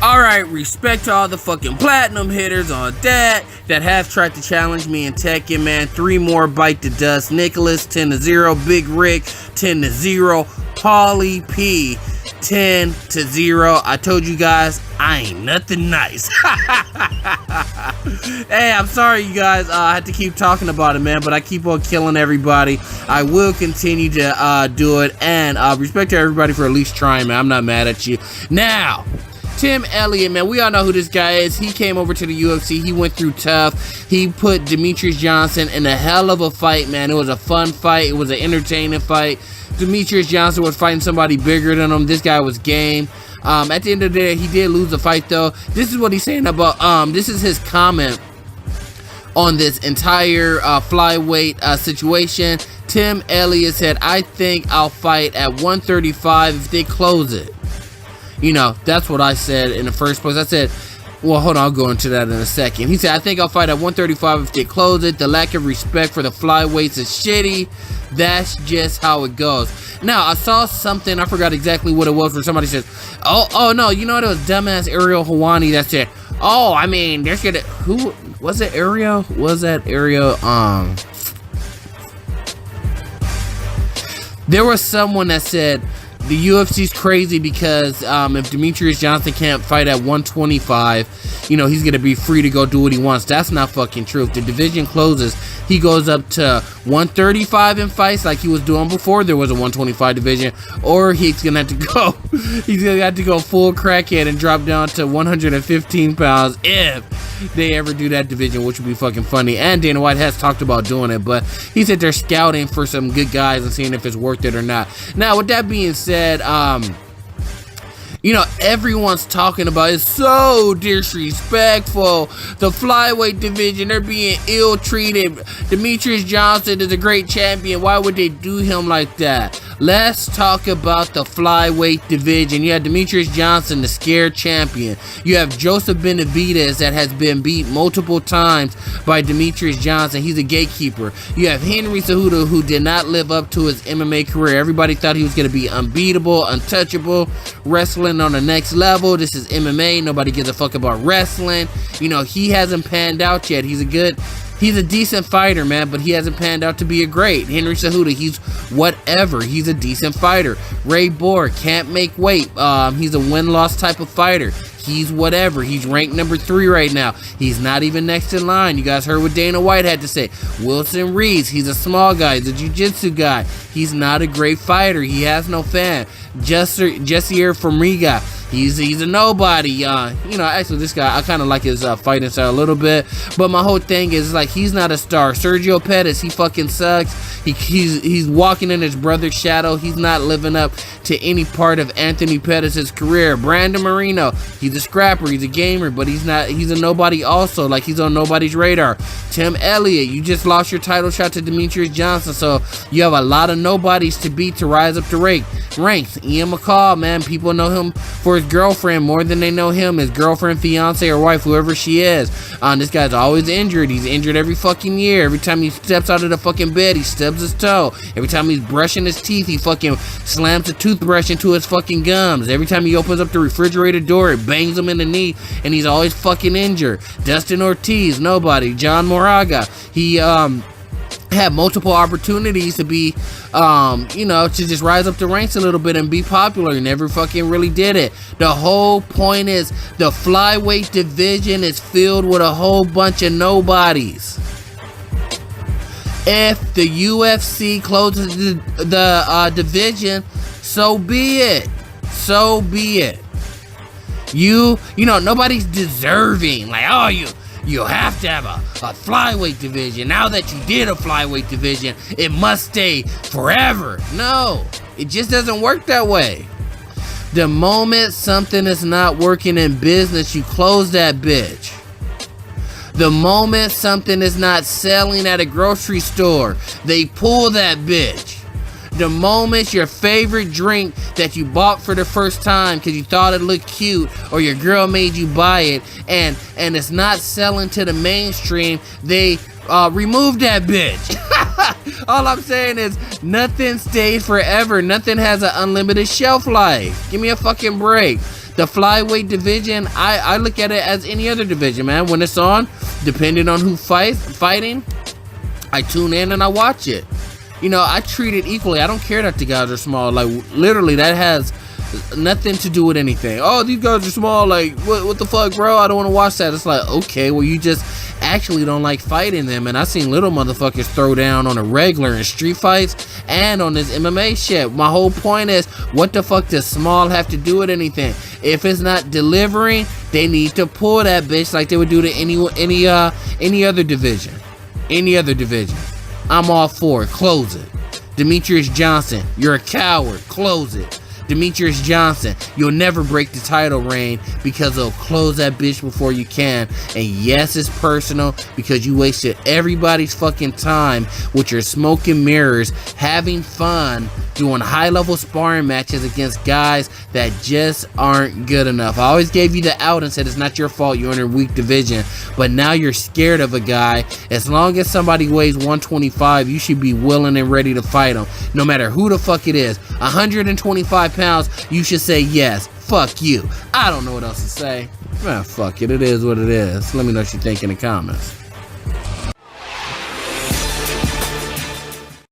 Alright, respect to all the fucking platinum hitters on that have tried to challenge me in Tekken, man. 3 more bite the dust. Nicholas, 10-0. Big Rick, 10-0. Paulie P, 10-0. I told you guys, I ain't nothing nice. Hey, I'm sorry, you guys. I had to keep talking about it, man, but I keep on killing everybody. I will continue to do it, and respect to everybody for at least trying, man. I'm not mad at you. Now, Tim Elliot, man, we all know who this guy is. He came over to the UFC. He went through tough. He put Demetrius Johnson in a hell of a fight, man. It was a fun fight. It was an entertaining fight. Demetrius Johnson was fighting somebody bigger than him. This guy was game. At the end of the day, he did lose the fight, though. This is what he's saying about, this is his comment on this entire flyweight situation. Tim Elliot said, I think I'll fight at 135 if they close it. You know, that's what I said in the first place. I said, well, hold on, I'll go into that in a second. He said, I think I'll fight at 135 if they close it. The lack of respect for the flyweights is shitty. That's just how it goes. Now, I saw something, I forgot exactly what it was, where somebody said, oh no, you know what, it was dumbass Ariel Hawani that said, oh, I mean, there's gonna, who, was it Ariel? Was that Ariel, there was someone that said, the UFC's crazy because if Demetrius Johnson can't fight at 125, you know, he's going to be free to go do what he wants. That's not fucking true. If the division closes, he goes up to 135 in fights like he was doing before there was a 125 division, or he's going to have to go full crackhead and drop down to 115 pounds if they ever do that division, which would be fucking funny. And Dana White has talked about doing it, but he said they're scouting for some good guys and seeing if it's worth it or not. Now, with that being said, you know, everyone's talking about it's so disrespectful. The flyweight division, they're being ill-treated. Demetrius Johnson is a great champion. Why would they do him like that? Let's talk about the flyweight division. You have Demetrius Johnson, the scared champion. You have Joseph Benavidez that has been beat multiple times by Demetrius Johnson. He's a gatekeeper. You have Henry Cejudo, who did not live up to his MMA career. Everybody thought he was going to be unbeatable, untouchable, wrestling on the next level. This is MMA. Nobody gives a fuck about wrestling. You know, he hasn't panned out yet. He's a decent fighter, man, but he hasn't panned out to be a great. Henry Cejudo, he's whatever. He's a decent fighter. Ray Borg can't make weight. He's a win-loss type of fighter. He's whatever. He's ranked number 3 right now. He's not even next in line. You guys heard what Dana White had to say. Wilson Reeds, he's a small guy. He's a jiu-jitsu guy. He's not a great fighter. He has no fan. Jessier from Riga, he's a nobody. You know, actually, this guy, I kind of like his fighting style a little bit, but my whole thing is like he's not a star. Sergio Pettis, he fucking sucks. He's walking in his brother's shadow. He's not living up to any part of Anthony Pettis' career. Brandon Moreno, he's a scrapper. He's a gamer, but he's not. He's a nobody also. Like, he's on nobody's radar. Tim Elliott, you just lost your title shot to Demetrius Johnson, so you have a lot of nobodies to beat to rise up the ranks. Ian McCall, man, people know him for his girlfriend more than they know him, his girlfriend, fiance, or wife, whoever she is. This guy's always injured. He's injured every fucking year. Every time he steps out of the fucking bed, he stubs his toe. Every time he's brushing his teeth, he fucking slams a toothbrush into his fucking gums. Every time he opens up the refrigerator door, it bangs him in the knee, and he's always fucking injured. Dustin Ortiz, nobody. John Moraga, he had multiple opportunities to be, you know, to just rise up the ranks a little bit and be popular. He never fucking really did it. The whole point is the flyweight division is filled with a whole bunch of nobodies. If the UFC closes the division, so be it. So be it. You know, nobody's deserving. Like, oh, you have to have a flyweight division. Now that you did a flyweight division, it must stay forever. No, it just doesn't work that way. The moment something is not working in business, you close that bitch. The moment something is not selling at a grocery store, they pull that bitch. The moment your favorite drink that you bought for the first time because you thought it looked cute, or your girl made you buy it, and it's not selling to the mainstream, they remove that bitch. All I'm saying is nothing stays forever. Nothing has an unlimited shelf life. Give me a fucking break. The flyweight division, I look at it as any other division, man. When it's on, depending on who fighting, I tune in and I watch it. You know, I treat it equally. I don't care that the guys are small. Like, literally, that has nothing to do with anything. Oh, these guys are small. Like, what the fuck, bro? I don't want to watch that. It's like, okay, well, you just actually don't like fighting them. And I seen little motherfuckers throw down on a regular in street fights and on this MMA shit. My whole point is, what the fuck does small have to do with anything? If it's not delivering, they need to pull that bitch like they would do to any other division. Any other division. I'm all for it. Close it. Demetrius Johnson, you're a coward. Close it. Demetrius Johnson, you'll never break the title reign because they'll close that bitch before you can. And yes, it's personal because you wasted everybody's fucking time with your smoke and mirrors, having fun, doing high-level sparring matches against guys that just aren't good enough. I always gave you the out and said it's not your fault, you're in a weak division, but now you're scared of a guy. As long as somebody weighs 125, you should be willing and ready to fight him, no matter who the fuck it is. 125 pounds, you should say yes. Fuck you. I don't know what else to say. Man, fuck it. It is what it is. Let me know what you think in the comments.